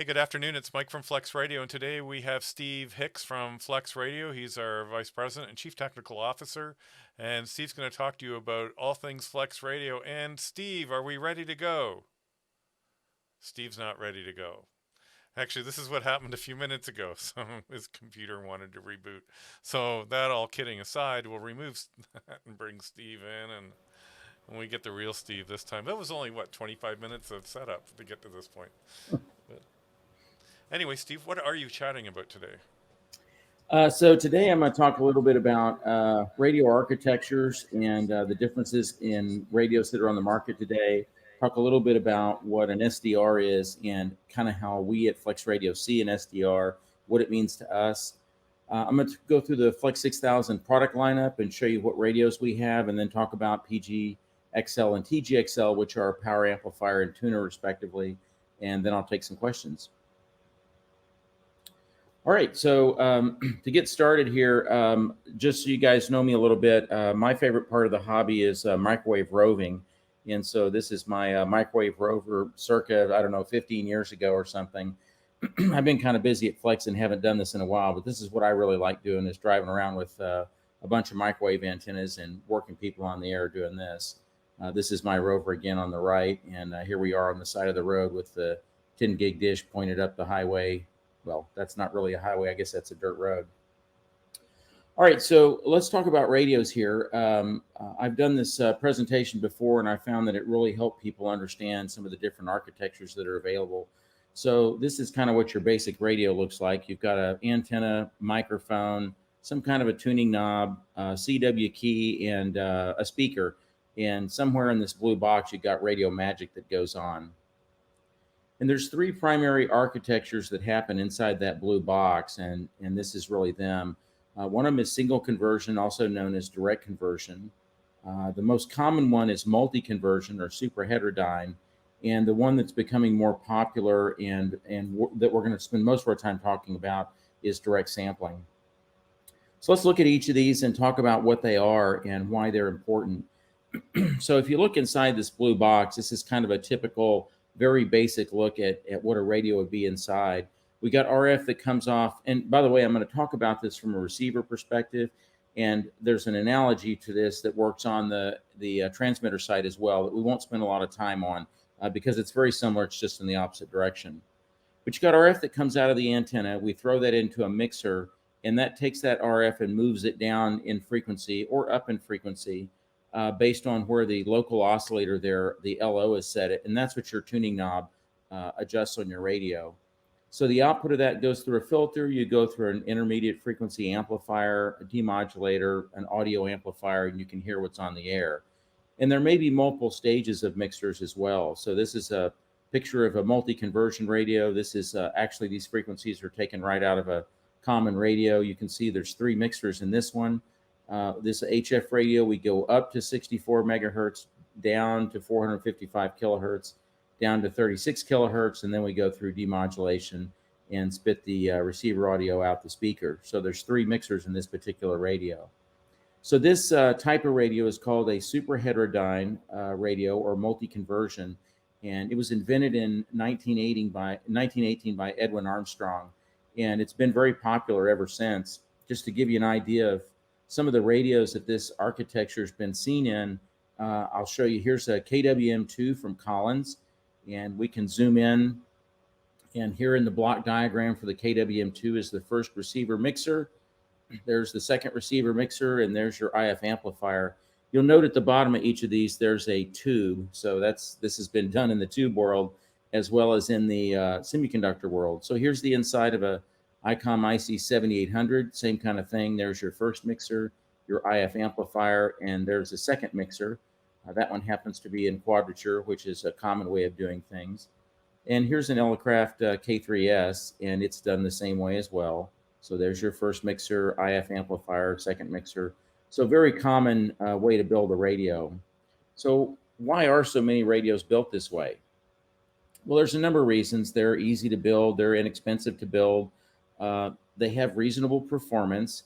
good afternoon. It's Mike from Flex Radio, and today we have Steve Hicks from Flex Radio. He's our Vice President and Chief Technical Officer, and Steve's going to talk to you about all things Flex Radio. And Steve, are we ready to go? Steve's not ready to go. Actually, this is what happened a few minutes ago. So his computer wanted to reboot. So that all kidding aside, we'll remove that and bring Steve in, and when we get the real Steve this time. That was only, 25 minutes of setup to get to this point. But anyway, Steve, what are you chatting about today? So today I'm going to talk a little bit about radio architectures and the differences in radios that are on the market today. Talk a little bit about what an SDR is and kind of how we at Flex Radio see an SDR, what it means to us. I'm going to go through the Flex 6000 product lineup and show you what radios we have, and then talk about PGXL and TGXL, which are power amplifier and tuner respectively. And then I'll take some questions. All right, so to get started here, just so you guys know me a little bit, my favorite part of the hobby is microwave roving. And so this is my microwave rover circa, I don't know, 15 years ago or something. I've been kind of busy at Flex and haven't done this in a while, but this is what I really like doing, is driving around with a bunch of microwave antennas and working people on the air doing this. This is my rover again on the right, and here we are on the side of the road with the 10 gig dish pointed up the highway. Well, that's not really a highway. I guess that's a dirt road. All right, so let's talk about radios here. I've done this presentation before, and I found that it really helped people understand some of the different architectures that are available. So this is kind of what your basic radio looks like. You've got an antenna, microphone, some kind of a tuning knob, CW key, and a speaker. And somewhere in this blue box, you've got radio magic that goes on. And there's three primary architectures that happen inside that blue box, and this is really them. One of them is single conversion, also known as direct conversion. The most common one is multi-conversion or superheterodyne, and the one that's becoming more popular and that we're going to spend most of our time talking about is direct sampling. So let's look at each of these and talk about what they are and why they're important. So if you look inside this blue box, this is kind of a typical, very basic look at what a radio would be inside. We got RF that comes off, and by the way, I'm going to talk about this from a receiver perspective, and there's an analogy to this that works on the transmitter side as well that we won't spend a lot of time on because it's very similar. It's just in the opposite direction. But you got RF that comes out of the antenna. We throw that into a mixer, and that takes that RF and moves it down in frequency or up in frequency based on where the local oscillator there, the LO, is set it, and that's what your tuning knob adjusts on your radio. So the output of that goes through a filter. You go through an intermediate frequency amplifier, a demodulator, an audio amplifier, and you can hear what's on the air. And there may be multiple stages of mixers as well. So this is a picture of a multi-conversion radio. This is actually, these frequencies are taken right out of a common radio. You can see there's three mixers in this one. This HF radio, we go up to 64 megahertz, down to 455 kilohertz, down to 36 kilohertz, and then we go through demodulation and spit the receiver audio out the speaker. So there's three mixers in this particular radio. So this type of radio is called a superheterodyne radio or multi-conversion, and it was invented in 1918 by Edwin Armstrong, and it's been very popular ever since. Just to give you an idea of some of the radios that this architecture has been seen in, I'll show you. Here's a KWM2 from Collins, and we can zoom in, and here in the block diagram for the KWM2 is the first receiver mixer. There's the second receiver mixer, and there's your IF amplifier. You'll note at the bottom of each of these there's a tube. So this has been done in the tube world as well as in the semiconductor world. So here's the inside of a ICOM IC 7800, same kind of thing. There's your first mixer, your IF amplifier, and there's a second mixer. That one happens to be in quadrature, which is a common way of doing things. And here's an Elecraft K3S, and it's done the same way as well. So there's your first mixer, IF amplifier, second mixer. So very common way to build a radio. So why are so many radios built this way? Well, there's a number of reasons. They're easy to build. They're inexpensive to build. They have reasonable performance.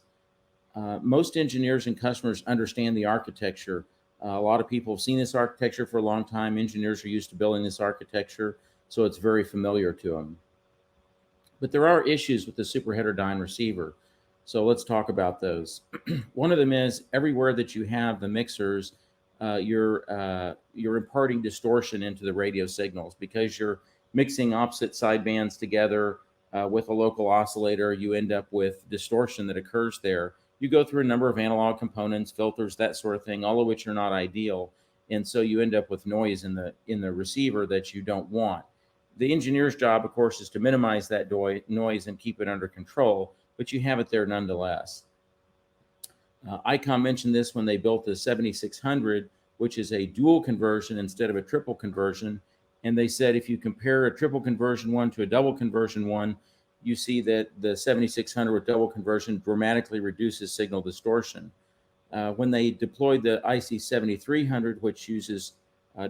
Most engineers and customers understand the architecture. A lot of people have seen this architecture for a long time. Engineers are used to building this architecture, so it's very familiar to them. But there are issues with the superheterodyne receiver. So let's talk about those. One of them is everywhere that you have the mixers, you're imparting distortion into the radio signals because you're mixing opposite sidebands together with a local oscillator. You end up with distortion that occurs there. You go through a number of analog components, filters, that sort of thing, all of which are not ideal, and so you end up with noise in the receiver that you don't want. The engineer's job, of course, is to minimize that noise and keep it under control, but you have it there nonetheless. ICOM mentioned this when they built the 7600, which is a dual conversion instead of a triple conversion. And they said if you compare a triple conversion one to a double conversion one, you see that the 7600 with double conversion dramatically reduces signal distortion. When they deployed the IC 7300, which uses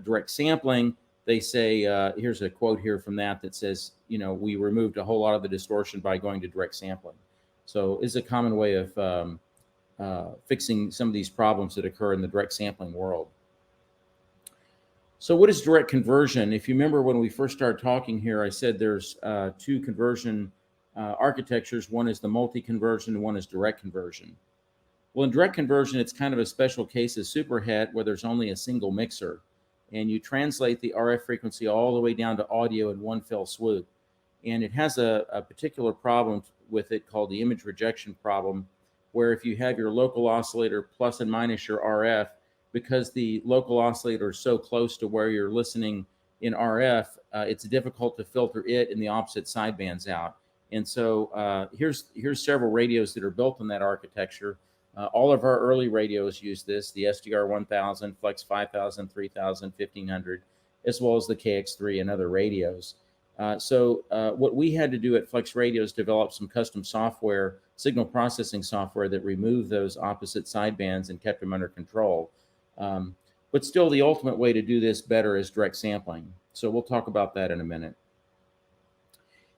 direct sampling, they say, here's a quote here from that says, we removed a whole lot of the distortion by going to direct sampling. So it's a common way of fixing some of these problems that occur in the direct sampling world. So what is direct conversion? If you remember when we first started talking here, I said there's two conversion architectures. One is the multi-conversion, one is direct conversion. Well, in direct conversion, it's kind of a special case of Superhet where there's only a single mixer. And you translate the RF frequency all the way down to audio in one fell swoop. And it has a particular problem with it called the image rejection problem, where if you have your local oscillator plus and minus your RF, because the local oscillator is so close to where you're listening in RF, it's difficult to filter it and the opposite sidebands out. And so here's several radios that are built on that architecture. All of our early radios use this, the SDR 1000, Flex 5000, 3000, 1500, as well as the KX3 and other radios. So what we had to do at FlexRadio is develop some custom software, signal processing software that removed those opposite sidebands and kept them under control. But still, the ultimate way to do this better is direct sampling. So we'll talk about that in a minute.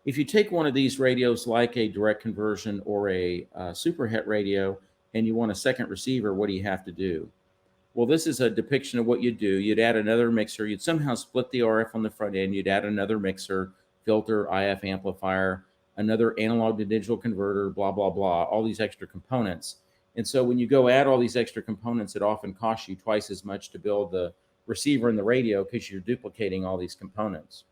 If you take one of these radios like a direct conversion or a Superhet radio, and you want a second receiver, what do you have to do? Well, this is a depiction of what you'd do. You'd add another mixer. You'd somehow split the RF on the front end. You'd add another mixer, filter, IF amplifier, another analog to digital converter, blah, blah, blah, all these extra components. And so when you go add all these extra components, it often costs you twice as much to build the receiver and the radio because you're duplicating all these components.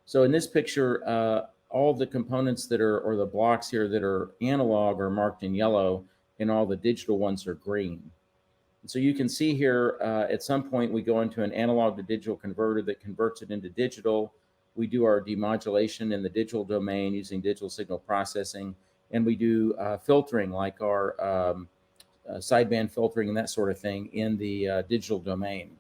So in this picture, all the components that are, or the blocks here that are analog are marked in yellow, and all the digital ones are green. And so you can see here, at some point we go into an analog to digital converter that converts it into digital. We do our demodulation in the digital domain using digital signal processing, and we do filtering like our sideband filtering and that sort of thing in the digital domain.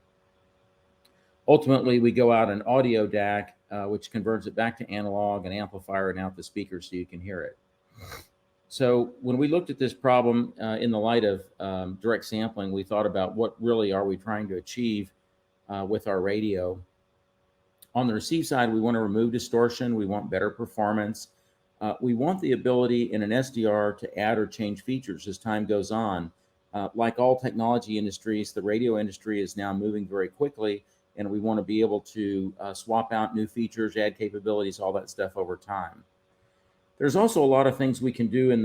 Ultimately, we go out an audio DAC, which converts it back to analog, an amplifier, and out the speaker so you can hear it. So when we looked at this problem in the light of direct sampling, we thought about what really are we trying to achieve with our radio. On the receive side, we want to remove distortion. We want better performance. We want the ability in an SDR to add or change features as time goes on. Like all technology industries, the radio industry is now moving very quickly, and we want to be able to swap out new features, add capabilities, all that stuff over time. There's also a lot of things we can do in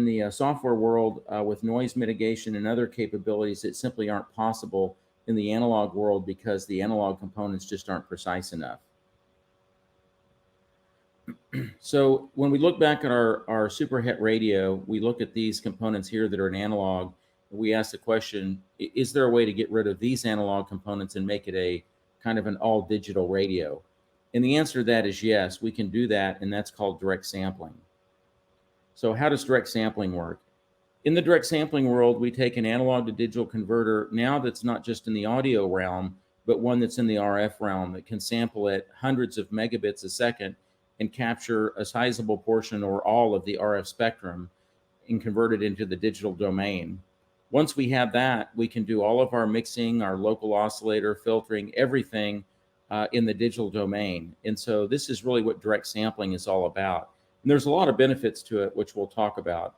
the software world with noise mitigation and other capabilities that simply aren't possible in the analog world because the analog components just aren't precise enough. So when we look back at our Superhet radio, we look at these components here that are in analog. We ask the question, is there a way to get rid of these analog components and make it a kind of an all digital radio? And the answer to that is yes, we can do that, and that's called direct sampling. So how does direct sampling work? In the direct sampling world, we take an analog to digital converter now that's not just in the audio realm, but one that's in the RF realm that can sample at hundreds of megabits a second and capture a sizable portion or all of the RF spectrum and convert it into the digital domain. Once we have that, we can do all of our mixing, our local oscillator, filtering, everything in the digital domain. And so this is really what direct sampling is all about. And there's a lot of benefits to it, which we'll talk about.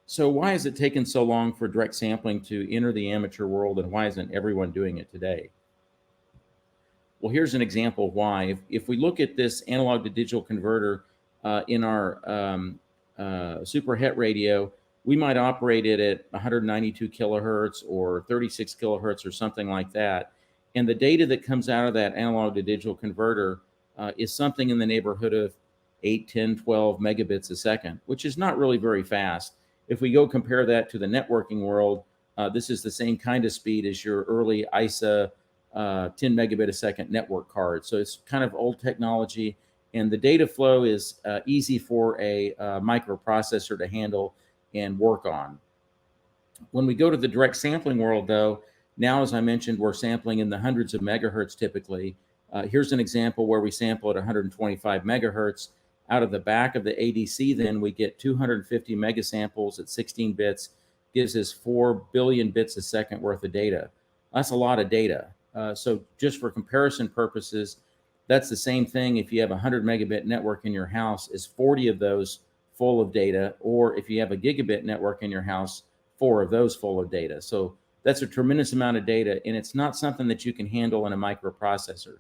So why has it taken so long for direct sampling to enter the amateur world, and why isn't everyone doing it today? Well, here's an example of why. If we look at this analog to digital converter in our Superhet radio, we might operate it at 192 kilohertz or 36 kilohertz or something like that. And the data that comes out of that analog to digital converter is something in the neighborhood of 8, 10, 12 megabits a second, which is not really very fast. If we go compare that to the networking world, this is the same kind of speed as your early ISA 10 megabit a second network card. So it's kind of old technology, and the data flow is easy for a microprocessor to handle and work on. When we go to the direct sampling world, though, now, as I mentioned, we're sampling in the hundreds of megahertz typically. Here's an example where we sample at 125 megahertz. Out of the back of the ADC, then we get 250 megasamples at 16 bits, gives us 4 billion bits a second worth of data. That's a lot of data. So just for comparison purposes, that's the same thing if you have a 100 megabit network in your house, is 40 of those full of data, or if you have a gigabit network in your house, 4 of those full of data. So that's a tremendous amount of data, and it's not something that you can handle in a microprocessor.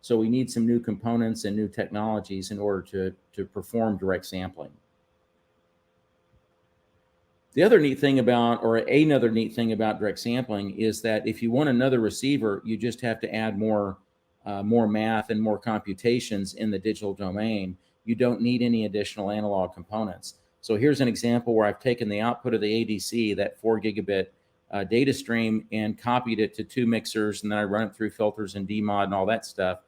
So we need some new components and new technologies in order to perform direct sampling. The other neat thing about, or another neat thing about direct sampling is that if you want another receiver, you just have to add more math and more computations in the digital domain. You don't need any additional analog components. So here's an example where I've taken the output of the ADC, that 4 gigabit data stream, and copied it to 2 mixers, and then I run it through filters and DMOD and all that stuff.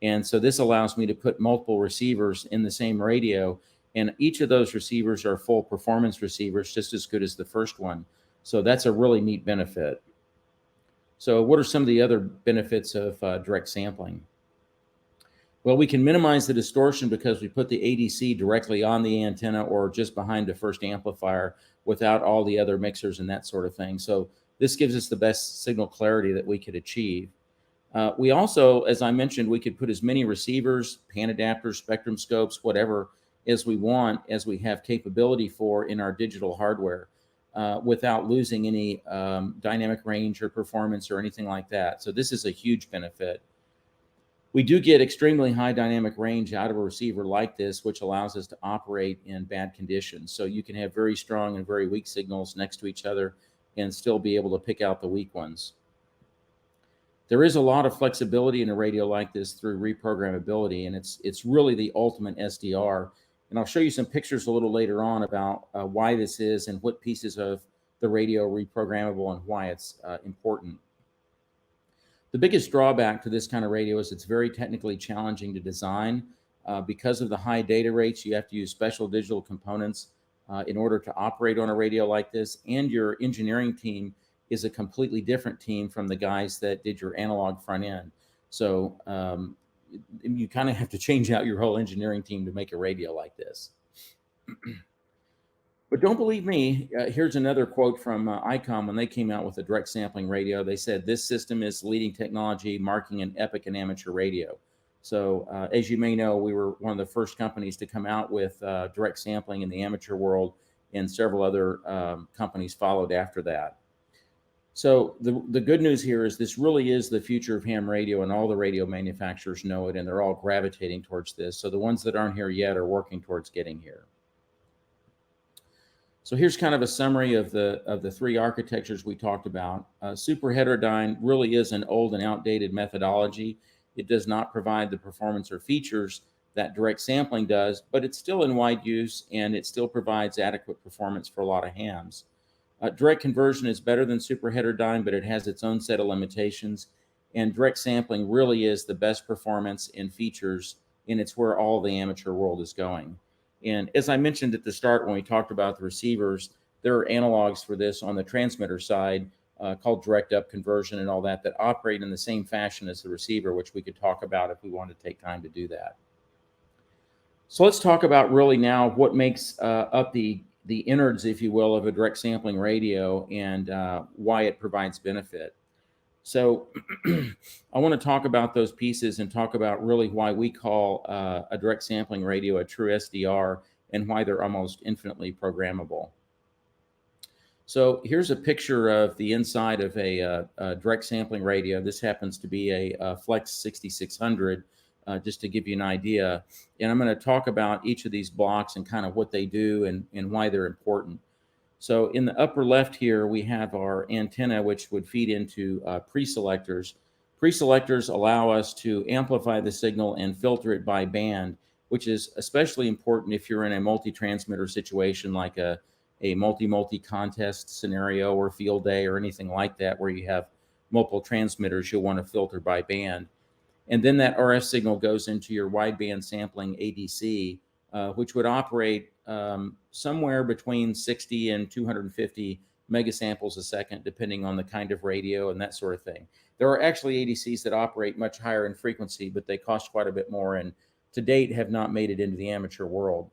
And so this allows me to put multiple receivers in the same radio, and each of those receivers are full performance receivers, just as good as the first one. So that's a really neat benefit. So what are some of the other benefits of direct sampling? Well, we can minimize the distortion because we put the ADC directly on the antenna or just behind the first amplifier without all the other mixers and that sort of thing. So this gives us the best signal clarity that we could achieve. We also, as I mentioned, we could put as many receivers, pan adapters, spectrum scopes, whatever, as we want, as we have capability for in our digital hardware, without losing any dynamic range or performance or anything like that. So this is a huge benefit. We do get extremely high dynamic range out of a receiver like this, which allows us to operate in bad conditions. So you can have very strong and very weak signals next to each other and still be able to pick out the weak ones. There is a lot of flexibility in a radio like this through reprogrammability, and it's really the ultimate SDR. And I'll show you some pictures a little later on about why this is and what pieces of the radio are reprogrammable and why it's important. The biggest drawback to this kind of radio is it's very technically challenging to design. Because of the high data rates, you have to use special digital components in order to operate on a radio like this, and your engineering team is a completely different team from the guys that did your analog front end. So you kind of have to change out your whole engineering team to make a radio like this. But don't believe me. Here's another quote from ICOM when they came out with a direct sampling radio. They said, "This system is leading technology, marking an epic in amateur radio." So as you may know, we were one of the first companies to come out with direct sampling in the amateur world, and several other companies followed after that. So the good news here is this really is the future of ham radio, and all the radio manufacturers know it, and they're all gravitating towards this. So the ones that aren't here yet are working towards getting here. So here's kind of a summary of the 3 architectures we talked about. Superheterodyne really is an old and outdated methodology. It does not provide the performance or features that direct sampling does, but it's still in wide use, and it still provides adequate performance for a lot of hams. Direct conversion is better than superheterodyne, but it has its own set of limitations. And direct sampling really is the best performance and features, and it's where all the amateur world is going. And as I mentioned at the start when we talked about the receivers, there are analogs for this on the transmitter side called direct up conversion and all that operate in the same fashion as the receiver, which we could talk about if we wanted to take time to do that. So let's talk about really now what makes up the innards, if you will, of a direct sampling radio and why it provides benefit. So I want to talk about those pieces and talk about really why we call a direct sampling radio a true SDR and why they're almost infinitely programmable. So here's a picture of the inside of a direct sampling radio. This happens to be a Flex 6600, just to give you an idea. And I'm going to talk about each of these blocks and kind of what they do and why they're important. So in the upper left here, we have our antenna, which would feed into preselectors. Preselectors allow us to amplify the signal and filter it by band, which is especially important if you're in a multi-transmitter situation like a multi-multi contest scenario or field day or anything like that, where you have multiple transmitters, you'll want to filter by band. And then that RF signal goes into your wideband sampling ADC, which would operate somewhere between 60 and 250 megasamples a second, depending on the kind of radio and that sort of thing. There are actually ADCs that operate much higher in frequency, but they cost quite a bit more and to date have not made it into the amateur world.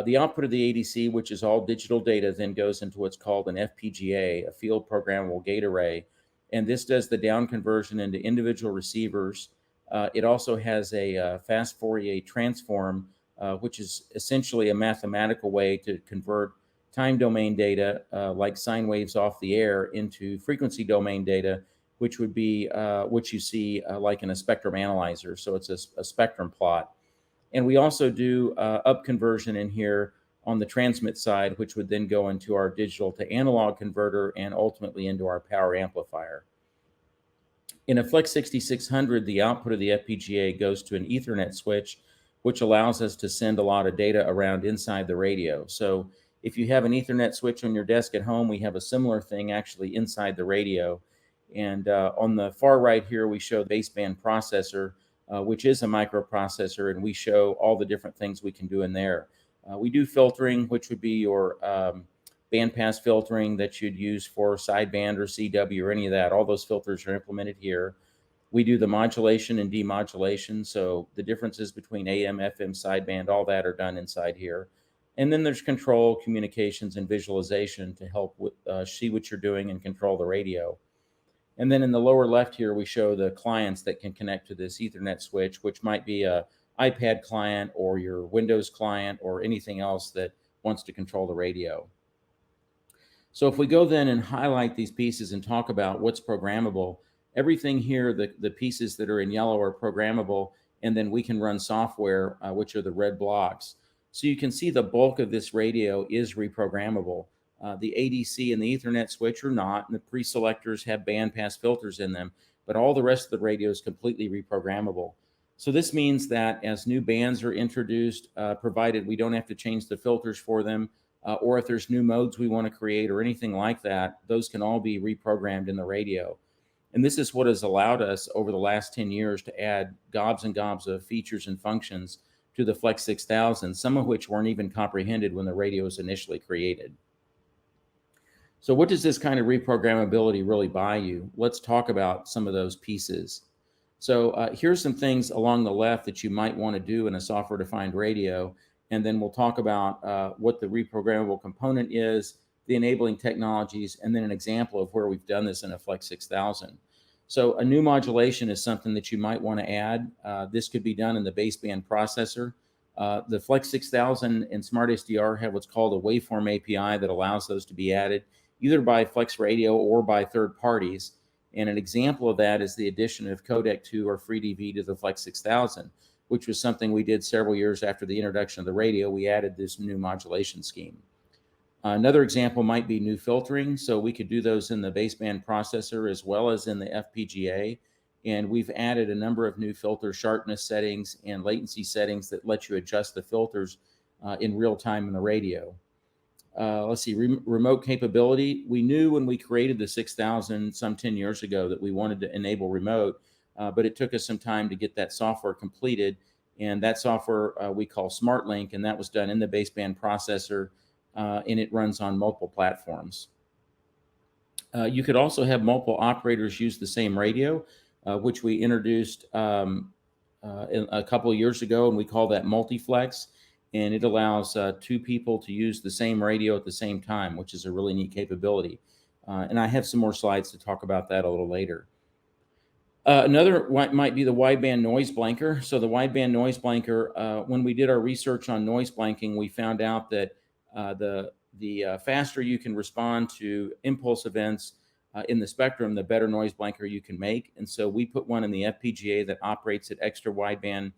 The output of the ADC, which is all digital data, then goes into what's called an FPGA, a field programmable gate array. And this does the down conversion into individual receivers. It also has a fast Fourier transform, which is essentially a mathematical way to convert time domain data, like sine waves off the air, into frequency domain data, which would be what you see like in a spectrum analyzer. So it's a spectrum plot. And we also do up conversion in here on the transmit side, which would then go into our digital to analog converter and ultimately into our power amplifier. In a Flex 6600, the output of the FPGA goes to an Ethernet switch, which allows us to send a lot of data around inside the radio. So if you have an Ethernet switch on your desk at home, we have a similar thing actually inside the radio. And on the far right here, we show the baseband processor, which is a microprocessor, and we show all the different things we can do in there. We do filtering, which would be your bandpass filtering that you'd use for sideband or CW or any of that. All those filters are implemented here. We do the modulation and demodulation, so the differences between AM, FM, sideband, all that are done inside here. And then there's control, communications, and visualization to help with, see what you're doing and control the radio. And then in the lower left here, we show the clients that can connect to this Ethernet switch, which might be a iPad client or your Windows client or anything else that wants to control the radio. So if we go then and highlight these pieces and talk about what's programmable, everything here, the pieces that are in yellow are programmable, and then we can run software, which are the red blocks. So you can see the bulk of this radio is reprogrammable. The ADC and the Ethernet switch are not, and the preselectors have bandpass filters in them, but all the rest of the radio is completely reprogrammable. So this means that as new bands are introduced, provided we don't have to change the filters for them, or if there's new modes we want to create or anything like that, those can all be reprogrammed in the radio. And this is what has allowed us over the last 10 years to add gobs and gobs of features and functions to the Flex 6000, some of which weren't even comprehended when the radio was initially created. So what does this kind of reprogrammability really buy you? Let's talk about some of those pieces. So here's some things along the left that you might want to do in a software-defined radio, and then we'll talk about what the reprogrammable component is, the enabling technologies, and then an example of where we've done this in a Flex 6000. So a new modulation is something that you might want to add. This could be done in the baseband processor. The Flex 6000 and SmartSDR have what's called a waveform API that allows those to be added either by FlexRadio or by third parties. And an example of that is the addition of Codec 2 or FreeDV to the Flex 6000, which was something we did several years after the introduction of the radio. We added this new modulation scheme. Another example might be new filtering. So we could do those in the baseband processor as well as in the FPGA. And we've added a number of new filter sharpness settings and latency settings that let you adjust the filters in real time in the radio. Let's see, remote capability. We knew when we created the 6000 some 10 years ago that we wanted to enable remote, but it took us some time to get that software completed. And that software we call SmartLink, and that was done in the baseband processor, and it runs on multiple platforms. You could also have multiple operators use the same radio, which we introduced a couple of years ago, and we call that MultiFlex. And it allows two people to use the same radio at the same time, which is a really neat capability. And I have some more slides to talk about that a little later. Another might be the wideband noise blanker. So the wideband noise blanker, when we did our research on noise blanking, we found out that the the faster you can respond to impulse events in the spectrum, the better noise blanker you can make. And so we put one in the FPGA that operates at extra wideband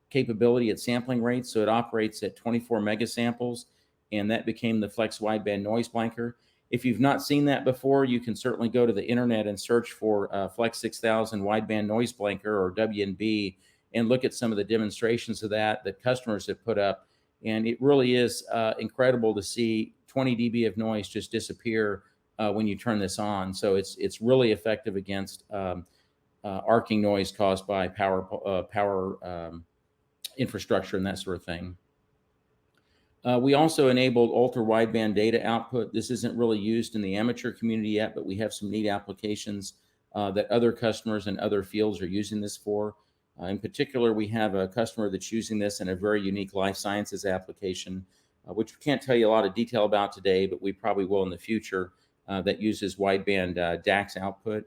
capability at sampling rates. So it operates at 24 megasamples, and that became the Flex Wideband Noise Blanker. If you've not seen that before, you can certainly go to the internet and search for Flex 6000 Wideband Noise Blanker, or WNB, and look at some of the demonstrations of that customers have put up. And it really is incredible to see 20 dB of noise just disappear when you turn this on. So it's really effective against arcing noise caused by power infrastructure and that sort of thing. We also enabled ultra wideband data output. This isn't really used in the amateur community yet, but we have some neat applications that other customers in other fields are using this for. In particular, we have a customer that's using this in a very unique life sciences application, which we can't tell you a lot of detail about today, but we probably will in the future, that uses wideband DAX output.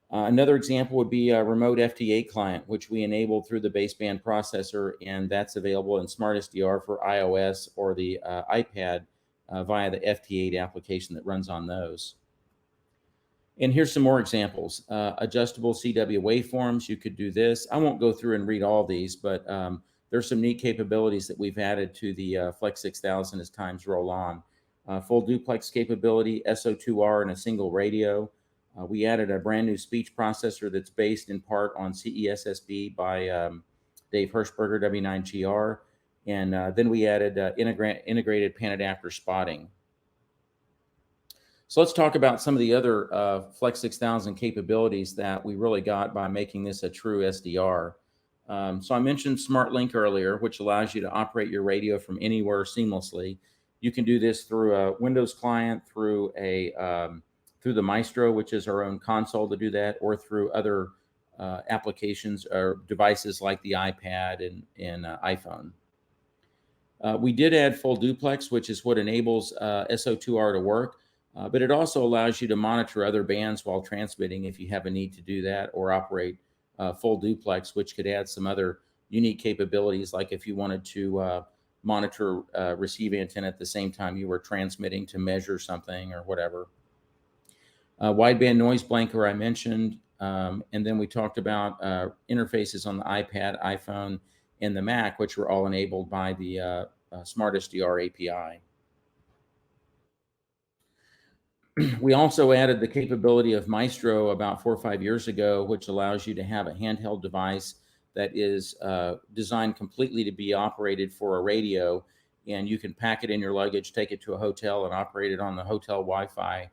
Another example would be a remote FT8 client, which we enabled through the baseband processor, and that's available in SmartSDR for iOS or the iPad via the FT8 application that runs on those. And here's some more examples. Adjustable CW waveforms, you could do this. I won't go through and read all these, but there's some neat capabilities that we've added to the Flex 6000 as times roll on. Full duplex capability, SO2R in a single radio. We added a brand new speech processor that's based in part on CESSB by Dave Hirschberger, W9GR. And then we added integrated pan adapter spotting. So let's talk about some of the other Flex 6000 capabilities that we really got by making this a true SDR. So I mentioned SmartLink earlier, which allows you to operate your radio from anywhere seamlessly. You can do this through a Windows client, through the Maestro, which is our own console to do that, or through other applications or devices like the iPad and iPhone. We did add full duplex, which is what enables SO2R to work, but it also allows you to monitor other bands while transmitting if you have a need to do that, or operate full duplex, which could add some other unique capabilities, like if you wanted to monitor receive antenna at the same time you were transmitting to measure something or whatever. Wideband noise blanker I mentioned, and then we talked about interfaces on the iPad, iPhone, and the Mac, which were all enabled by the SmartSDR API. We also added the capability of Maestro about 4 or 5 years ago, which allows you to have a handheld device that is designed completely to be operated for a radio, and you can pack it in your luggage, take it to a hotel, and operate it on the hotel Wi-Fi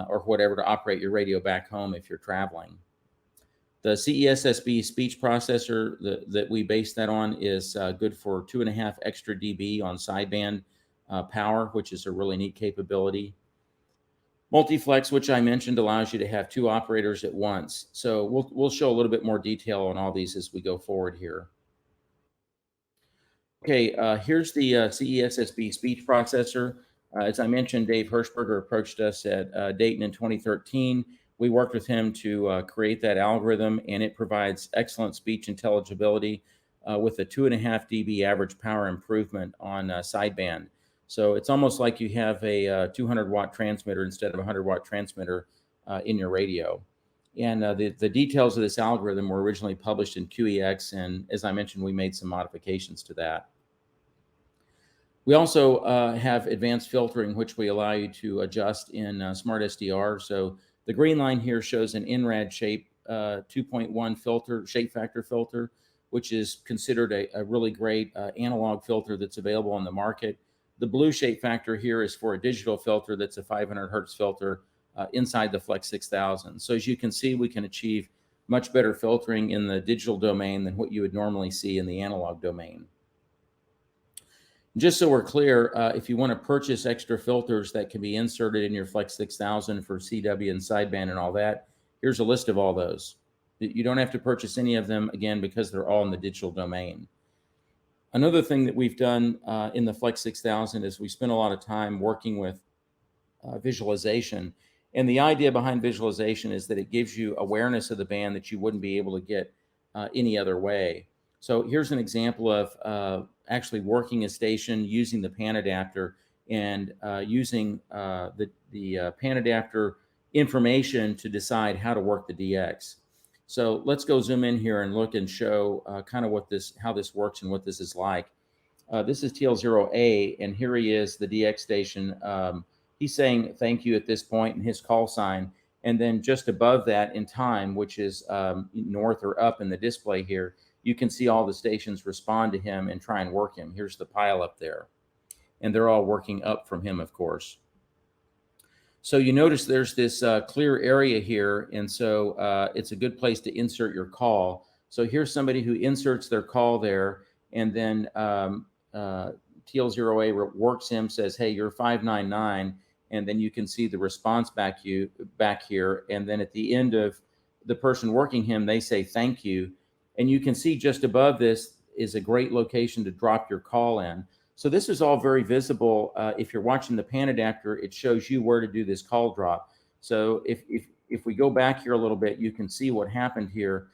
or whatever to operate your radio back home if you're traveling. The CESSB speech processor that we base that on is good for 2.5 extra dB on sideband power, which is a really neat capability. MultiFlex, which I mentioned, allows you to have 2 operators at once. So we'll show a little bit more detail on all these as we go forward here. Okay, here's the CESSB speech processor. As I mentioned, Dave Hirschberger approached us at Dayton in 2013. We worked with him to create that algorithm, and it provides excellent speech intelligibility with a 2.5 dB average power improvement on sideband. So it's almost like you have a 200-watt transmitter instead of a 100-watt transmitter in your radio. And the details of this algorithm were originally published in QEX, and as I mentioned, we made some modifications to that. We also have advanced filtering, which we allow you to adjust in SmartSDR. So the green line here shows an INRAD shape 2.1 filter, shape factor filter, which is considered a really great analog filter that's available on the market. The blue shape factor here is for a digital filter that's a 500 hertz filter inside the Flex 6000. So as you can see, we can achieve much better filtering in the digital domain than what you would normally see in the analog domain. Just so we're clear, if you want to purchase extra filters that can be inserted in your Flex 6000 for CW and sideband and all that, here's a list of all those. You don't have to purchase any of them, again, because they're all in the digital domain. Another thing that we've done in the Flex 6000 is we spent a lot of time working with visualization. And the idea behind visualization is that it gives you awareness of the band that you wouldn't be able to get any other way. So here's an example of actually working a station using the pan adapter and using the PAN adapter information to decide how to work the DX. So let's go zoom in here and look and show kind of how this works and what this is like. This is TL0A, and here he is, the DX station. He's saying thank you at this point in his call sign. And then just above that in time, which is north or up in the display here, you can see all the stations respond to him and try and work him. Here's the pile up there. And they're all working up from him, of course. So you notice there's this clear area here, and so it's a good place to insert your call. So here's somebody who inserts their call there, and then TL0A works him, says, hey, you're 599, and then you can see the response back here, and then at the end of the person working him, they say thank you, and you can see just above this is a great location to drop your call in. So this is all very visible. If you're watching the PAN adapter, it shows you where to do this call drop. So if we go back here a little bit, you can see what happened here.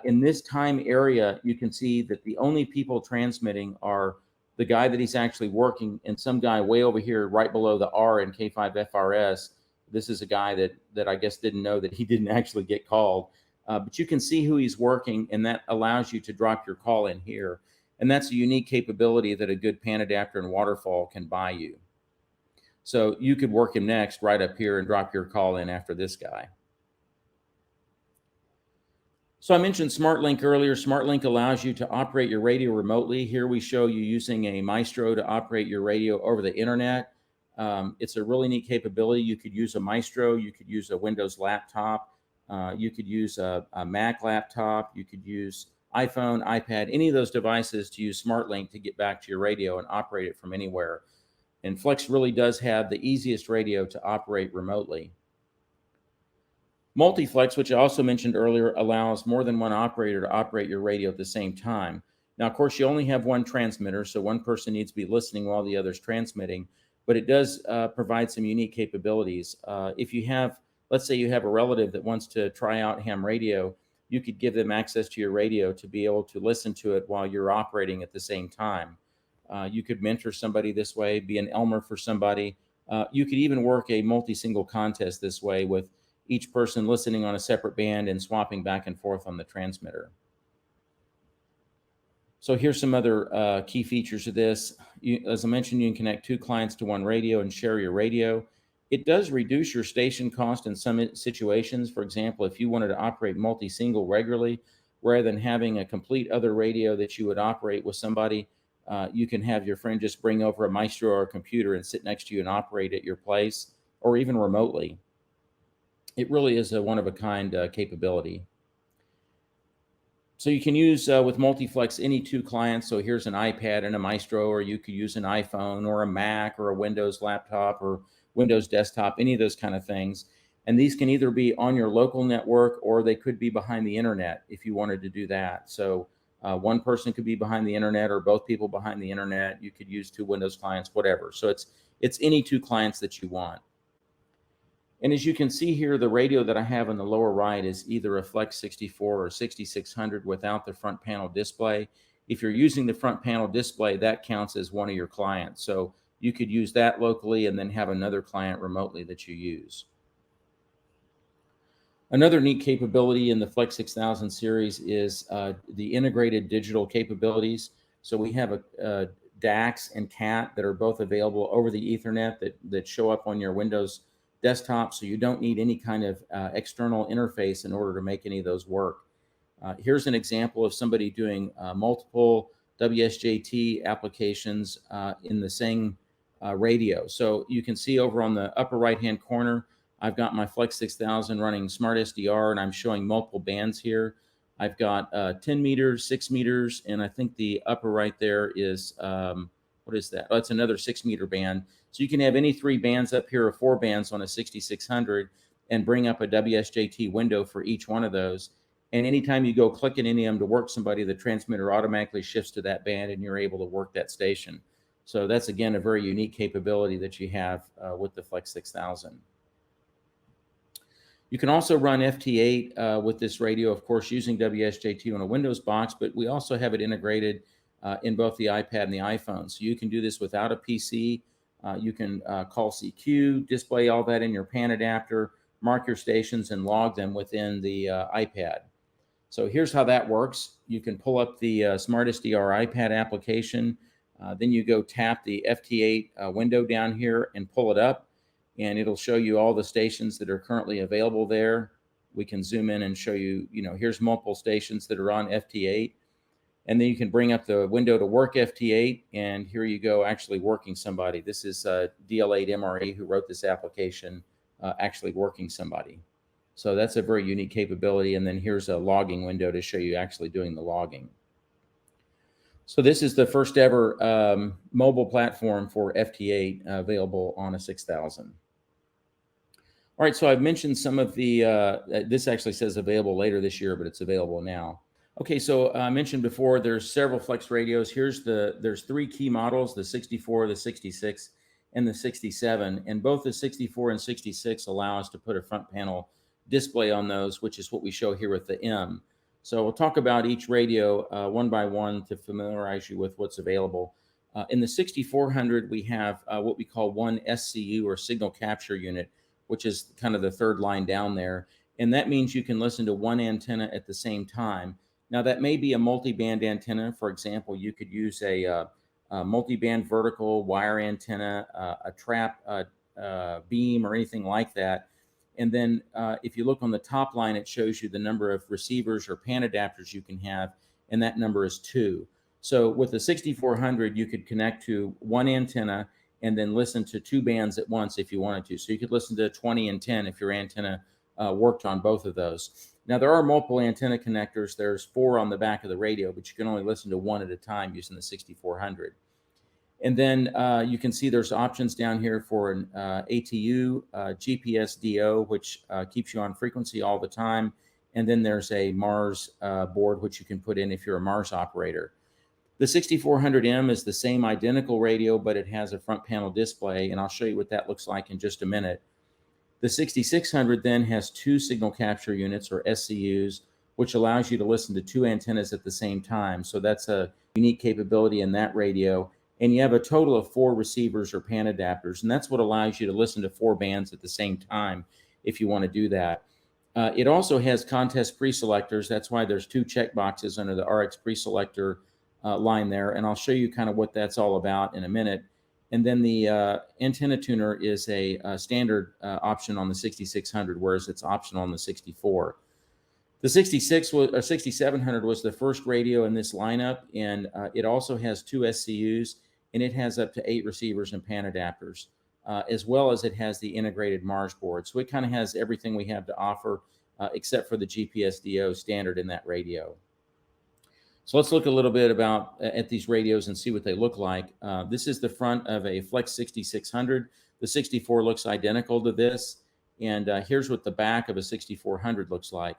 In this time area, you can see that the only people transmitting are the guy that he's actually working and some guy way over here right below the R in K5FRS. This is a guy that I guess didn't know that he didn't actually get called. But you can see who he's working, and that allows you to drop your call in here. And that's a unique capability that a good PAN adapter and waterfall can buy you. So you could work him next right up here and drop your call in after this guy. So I mentioned SmartLink earlier. SmartLink allows you to operate your radio remotely. Here we show you using a Maestro to operate your radio over the internet. It's a really neat capability. You could use a Maestro. You could use a Windows laptop. You could use a Mac laptop. You could use iPhone, iPad, any of those devices to use SmartLink to get back to your radio and operate it from anywhere. And Flex really does have the easiest radio to operate remotely. MultiFlex, which I also mentioned earlier, allows more than one operator to operate your radio at the same time. Now, of course, you only have one transmitter, so one person needs to be listening while the other's transmitting, but it does provide some unique capabilities. If you have, let's say you have a relative that wants to try out ham radio, you could give them access to your radio to be able to listen to it while you're operating at the same time. You could mentor somebody this way, be an Elmer for somebody. You could even work a multi-single contest this way with each person listening on a separate band and swapping back and forth on the transmitter. So here's some other key features of this. As I mentioned, you can connect 2 clients to one radio and share your radio. It does reduce your station cost in some situations. For example, if you wanted to operate multi-single regularly, rather than having a complete other radio that you would operate with somebody, you can have your friend just bring over a Maestro or a computer and sit next to you and operate at your place, or even remotely. It really is a one-of-a-kind capability. So you can use with MultiFlex any 2 clients. So here's an iPad and a Maestro, or you could use an iPhone or a Mac or a Windows laptop or Windows desktop, any of those kind of things. And these can either be on your local network or they could be behind the internet if you wanted to do that. So one person could be behind the internet or both people behind the internet. You could use 2 Windows clients, whatever. So it's any 2 clients that you want. And as you can see here, the radio that I have on the lower right is either a Flex 64 or 6600 without the front panel display. If you're using the front panel display, that counts as one of your clients. So you could use that locally and then have another client remotely that you use. Another neat capability in the Flex 6000 series is the integrated digital capabilities. So we have a DAX and CAT that are both available over the Ethernet that show up on your Windows desktop, so you don't need any kind of external interface in order to make any of those work. Here's an example of somebody doing multiple WSJT applications in the same radio. So you can see over on the upper right-hand corner, I've got my Flex 6000 running Smart SDR, and I'm showing multiple bands here. I've got 10 meters, 6 meters, and I think the upper right there is, what is that? Oh, it's another 6 meter band. So you can have any 3 bands up here or 4 bands on a 6600 and bring up a WSJT window for each one of those. And anytime you go click in any of them to work somebody, the transmitter automatically shifts to that band and you're able to work that station. So that's, again, a very unique capability that you have with the Flex 6000. You can also run FT8 with this radio, of course, using WSJT on a Windows box, but we also have it integrated in both the iPad and the iPhone. So you can do this without a PC. You can call CQ, display all that in your PAN adapter, mark your stations, and log them within the iPad. So here's how that works. You can pull up the SmartSDR iPad application. Then you go tap the FT8 window down here and pull it up, and it'll show you all the stations that are currently available there. We can zoom in and show you, here's multiple stations that are on FT8. And then you can bring up the window to work FT8, and here you go, actually working somebody. This is DL8 MRE who wrote this application, actually working somebody. So that's a very unique capability. And then here's a logging window to show you actually doing the logging. So this is the first ever mobile platform for FT8 available on a 6000. All right, so I've mentioned some of the, this actually says available later this year, but it's available now. Okay, so I mentioned before, there's several Flex radios. There's 3 key models, the 64, the 66, and the 67. And both the 64 and 66 allow us to put a front panel display on those, which is what we show here with the M. So we'll talk about each radio one by one to familiarize you with what's available. In the 6400, we have what we call one SCU, or signal capture unit, which is kind of the third line down there. And that means you can listen to one antenna at the same time. Now, that may be a multi-band antenna. For example, you could use a multi-band vertical wire antenna, a trap beam, or anything like that. And then if you look on the top line, it shows you the number of receivers or PAN adapters you can have, and that number is 2. So with the 6400, you could connect to one antenna and then listen to 2 bands at once if you wanted to. So you could listen to 20 and 10 if your antenna worked on both of those. Now, there are multiple antenna connectors. There's 4 on the back of the radio, but you can only listen to 1 at a time using the 6400. And then you can see there's options down here for an ATU, GPS DO, which keeps you on frequency all the time. And then there's a Mars board, which you can put in if you're a Mars operator. The 6400M is the same identical radio, but it has a front panel display, and I'll show you what that looks like in just a minute. The 6600 then has 2 signal capture units, or SCUs, which allows you to listen to 2 antennas at the same time. So that's a unique capability in that radio. And you have a total of 4 receivers or PAN adapters, and that's what allows you to listen to 4 bands at the same time if you want to do that. It also has contest preselectors. That's why there's 2 check boxes under the RX preselector line there, and I'll show you kind of what that's all about in a minute. And then the antenna tuner is a standard option on the 6600, whereas it's optional on the 64. The 6700 was the first radio in this lineup, and it also has 2 SCUs, and it has up to 8 receivers and PAN adapters, as well as it has the integrated Mars board. So it kind of has everything we have to offer, except for the GPS DO standard in that radio. So let's look a little bit at these radios and see what they look like. This is the front of a Flex 6600. The 64 looks identical to this, and here's what the back of a 6400 looks like.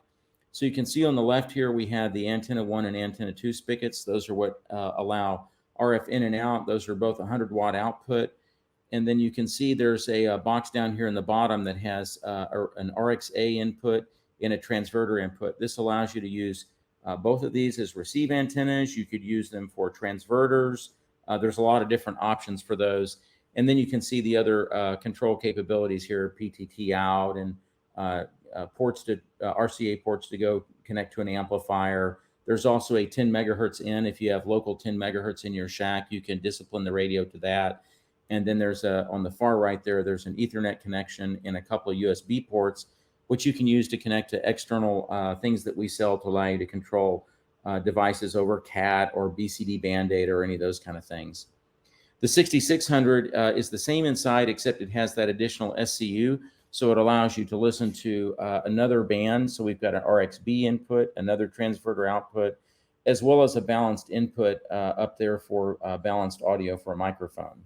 So you can see on the left here, we have the antenna 1 and antenna 2 spigots. Those are what allow RF in and out. Those are both 100-watt output. And then you can see there's a box down here in the bottom that has an RXA input and a transverter input. This allows you to use both of these as receive antennas. You could use them for transverters. There's a lot of different options for those. And then you can see the other control capabilities here, PTT out and ports to RCA ports to go connect to an amplifier. There's also a 10 megahertz in. If you have local 10 megahertz in your shack, you can discipline the radio to that. And then there's on the far right there, there's an Ethernet connection and a couple of USB ports, which you can use to connect to external things that we sell to allow you to control devices over CAT or BCD band data or any of those kind of things. The 6600 is the same inside, except it has that additional SCU. So it allows you to listen to another band. So we've got an RXB input, another transverter output, as well as a balanced input up there for balanced audio for a microphone.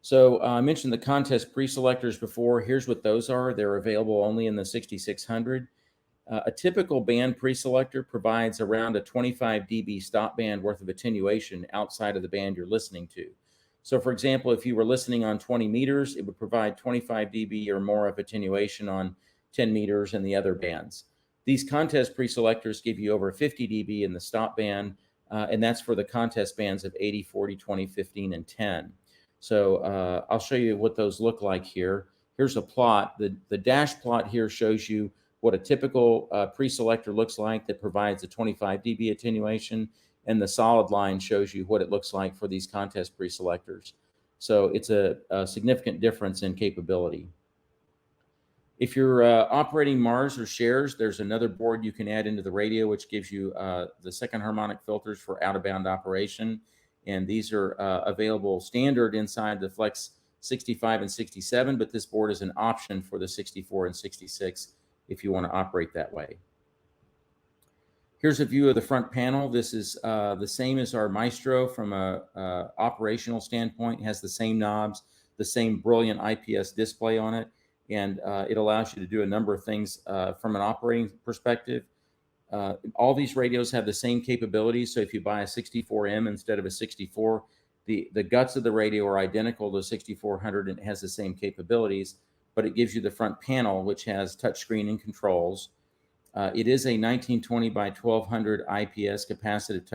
So I mentioned the contest preselectors before. Here's what those are. They're available only in the 6600. A typical band preselector provides around a 25 dB stop band worth of attenuation outside of the band you're listening to. So for example, if you were listening on 20 meters, it would provide 25 dB or more of attenuation on 10 meters and the other bands. These contest preselectors give you over 50 dB in the stop band, and that's for the contest bands of 80, 40, 20, 15, and 10. So I'll show you what those look like here. Here's a plot. The dash plot here shows you what a typical preselector looks like that provides a 25 dB attenuation, and the solid line shows you what it looks like for these contest preselectors. So it's a significant difference in capability. If you're operating Mars or shares, there's another board you can add into the radio, which gives you the second harmonic filters for out-of-band operation. And these are available standard inside the Flex 65 and 67, but this board is an option for the 64 and 66 if you want to operate that way. Here's a view of the front panel. This is the same as our Maestro from a operational standpoint. It has the same knobs, the same brilliant IPS display on it, and it allows you to do a number of things from an operating perspective. All these radios have the same capabilities, so if you buy a 64M instead of a 64, the guts of the radio are identical to 6400 and it has the same capabilities, but it gives you the front panel, which has touchscreen and controls. It is a 1920 by 1200 IPS capacitive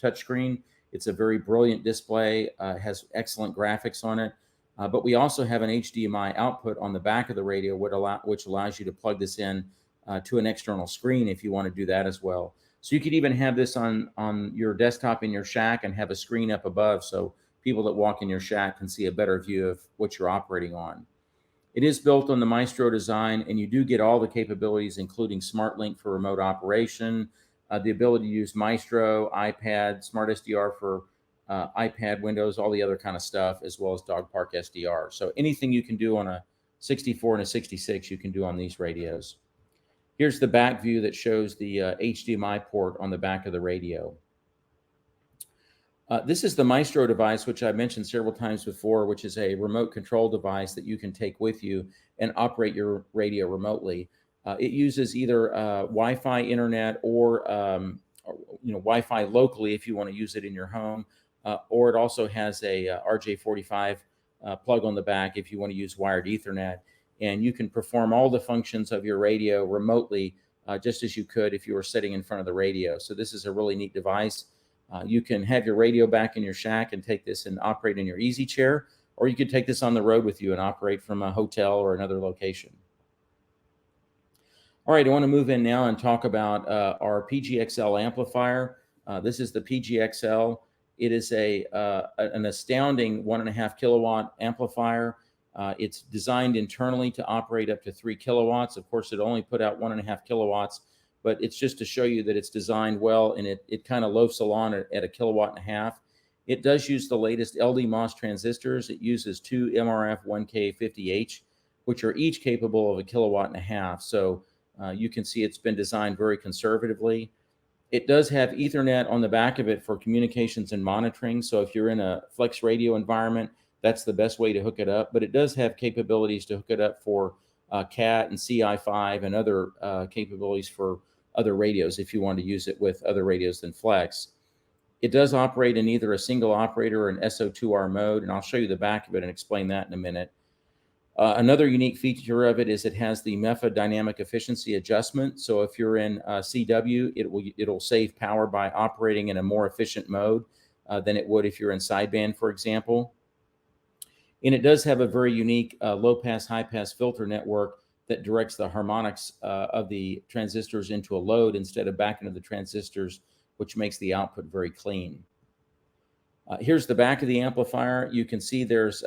touchscreen. It's a very brilliant display, has excellent graphics on it. But we also have an HDMI output on the back of the radio, which allows you to plug this in to an external screen if you want to do that as well. So you could even have this on your desktop in your shack and have a screen up above so people that walk in your shack can see a better view of what you're operating on. It is built on the Maestro design, and you do get all the capabilities, including SmartLink for remote operation, the ability to use Maestro, iPad, Smart SDR for iPad, Windows, all the other kind of stuff, as well as Dog Park SDR. So anything you can do on a 64 and a 66, you can do on these radios. Here's the back view that shows the HDMI port on the back of the radio. This is the Maestro device, which I mentioned several times before, which is a remote control device that you can take with you and operate your radio remotely. It uses either Wi-Fi internet or Wi-Fi locally if you want to use it in your home, or it also has a RJ45 plug on the back if you want to use wired Ethernet. And you can perform all the functions of your radio remotely, just as you could if you were sitting in front of the radio. So this is a really neat device. You can have your radio back in your shack and take this and operate in your easy chair, or you could take this on the road with you and operate from a hotel or another location. All right, I want to move in now and talk about our PGXL amplifier. This is the PGXL. It is an astounding 1.5 kilowatt amplifier. It's designed internally to operate up to 3 kilowatts. Of course, it only put out 1.5 kilowatts, but it's just to show you that it's designed well, and it kind of loafs along at 1.5 kilowatts. It does use the latest LD-MOS transistors. It uses 2 MRF 1K50H, which are each capable of 1.5 kilowatts. So you can see it's been designed very conservatively. It does have Ethernet on the back of it for communications and monitoring. So if you're in a FlexRadio environment, that's the best way to hook it up. But it does have capabilities to hook it up for CAT and CI5 and other capabilities for other radios if you want to use it with other radios than Flex. It does operate in either a single operator or an SO2R mode, and I'll show you the back of it and explain that in a minute. Another unique feature of it is it has the MEFA dynamic efficiency adjustment. So if you're in CW, it'll save power by operating in a more efficient mode than it would if you're in sideband, for example. And it does have a very unique low-pass, high-pass filter network that directs the harmonics of the transistors into a load instead of back into the transistors, which makes the output very clean. Here's the back of the amplifier. You can see there's 2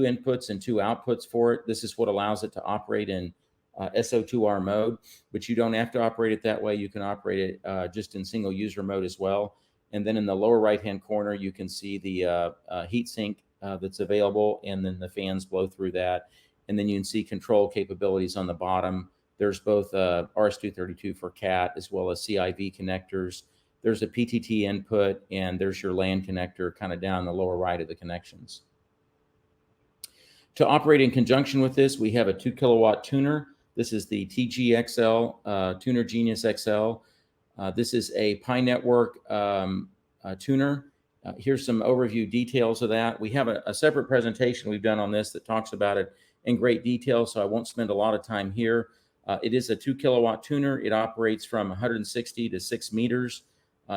inputs and 2 outputs for it. This is what allows it to operate in SO2R mode, but you don't have to operate it that way. You can operate it just in single user mode as well. And then in the lower right-hand corner, you can see the heat sink that's available, and then the fans blow through that. And then you can see control capabilities on the bottom. There's both RS-232 for CAT as well as CIV connectors. There's a PTT input, and there's your LAN connector kind of down the lower right of the connections. To operate in conjunction with this, we have a 2 kilowatt tuner. This is the TGXL Tuner Genius XL. This is a Pi Network tuner. Here's some overview details of that. We have a separate presentation we've done on this that talks about it in great detail, so I won't spend a lot of time here. It is a 2 kilowatt tuner. It operates from 160 to 6 meters.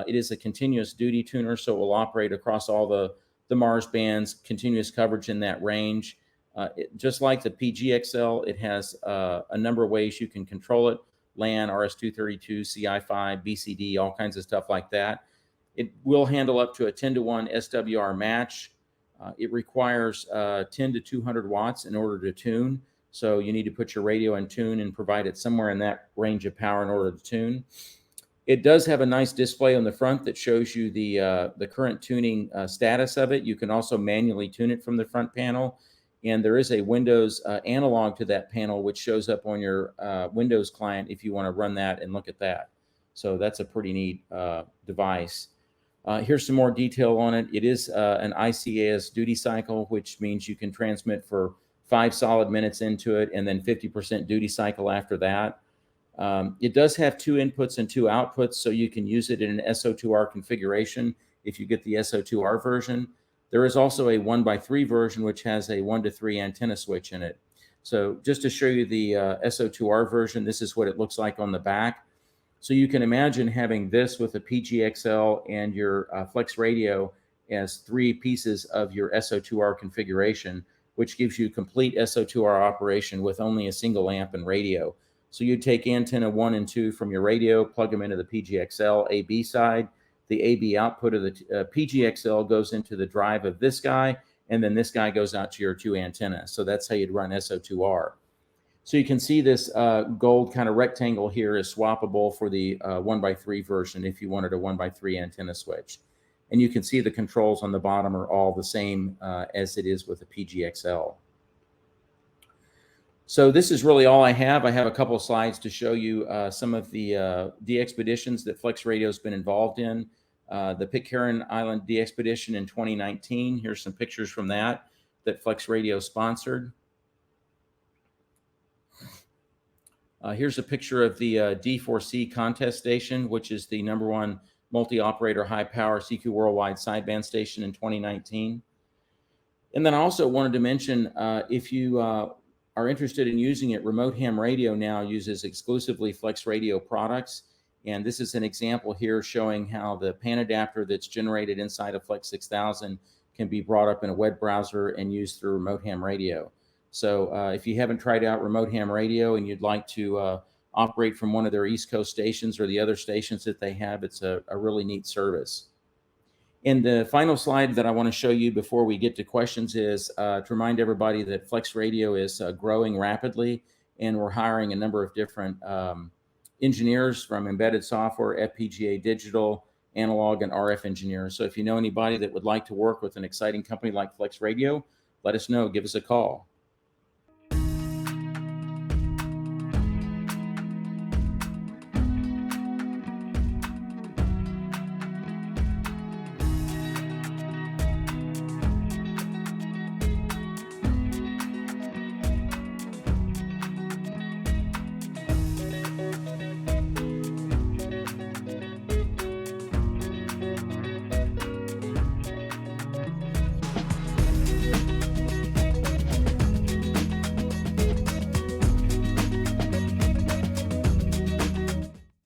It is a continuous duty tuner, so it will operate across all the the Mars bands, continuous coverage in that range. Just like the PGXL, it has a number of ways you can control it: LAN, RS-232, CI5, BCD, all kinds of stuff like that. It will handle up to a 10-to-1 SWR match. It requires 10 to 200 watts in order to tune. So you need to put your radio in tune and provide it somewhere in that range of power in order to tune. It does have a nice display on the front that shows you the current tuning status of it. You can also manually tune it from the front panel. And there is a Windows analog to that panel, which shows up on your Windows client if you want to run that and look at that. So that's a pretty neat device. Here's some more detail on it. It is an ICAS duty cycle, which means you can transmit for 5 solid minutes into it and then 50% duty cycle after that. It does have 2 inputs and 2 outputs, so you can use it in an SO2R configuration if you get the SO2R version. There is also a 1x3 version, which has a 1-to-3 antenna switch in it. So just to show you the SO2R version, this is what it looks like on the back. So you can imagine having this with a PGXL and your FlexRadio as 3 pieces of your SO2R configuration, which gives you complete SO2R operation with only a single amp and radio. So you take antenna 1 and 2 from your radio, plug them into the PGXL AB side. The AB output of the PGXL goes into the drive of this guy, and then this guy goes out to your 2 antennas. So that's how you'd run SO2R. So you can see this gold kind of rectangle here is swappable for the 1x3 version if you wanted a 1x3 antenna switch. And you can see the controls on the bottom are all the same as it is with the PGXL. So this is really all I have. I have a couple of slides to show you some of the de-expeditions that FlexRadio has been involved in. The Pitcairn Island de-expedition in 2019. Here's some pictures from that FlexRadio sponsored. Here's a picture of the D4C contest station, which is the #1 multi-operator high-power CQ worldwide sideband station in 2019. And then I also wanted to mention, if you are interested in using it, Remote Ham Radio now uses exclusively FlexRadio products. And this is an example here showing how the PAN adapter that's generated inside of Flex 6000 can be brought up in a web browser and used through Remote Ham Radio. So if you haven't tried out Remote Ham Radio and you'd like to operate from one of their East Coast stations or the other stations that they have, it's a really neat service. And the final slide that I want to show you before we get to questions is to remind everybody that FlexRadio is growing rapidly, and we're hiring a number of different engineers from embedded software, FPGA digital, analog, and RF engineers. So if you know anybody that would like to work with an exciting company like FlexRadio, let us know. Give us a call.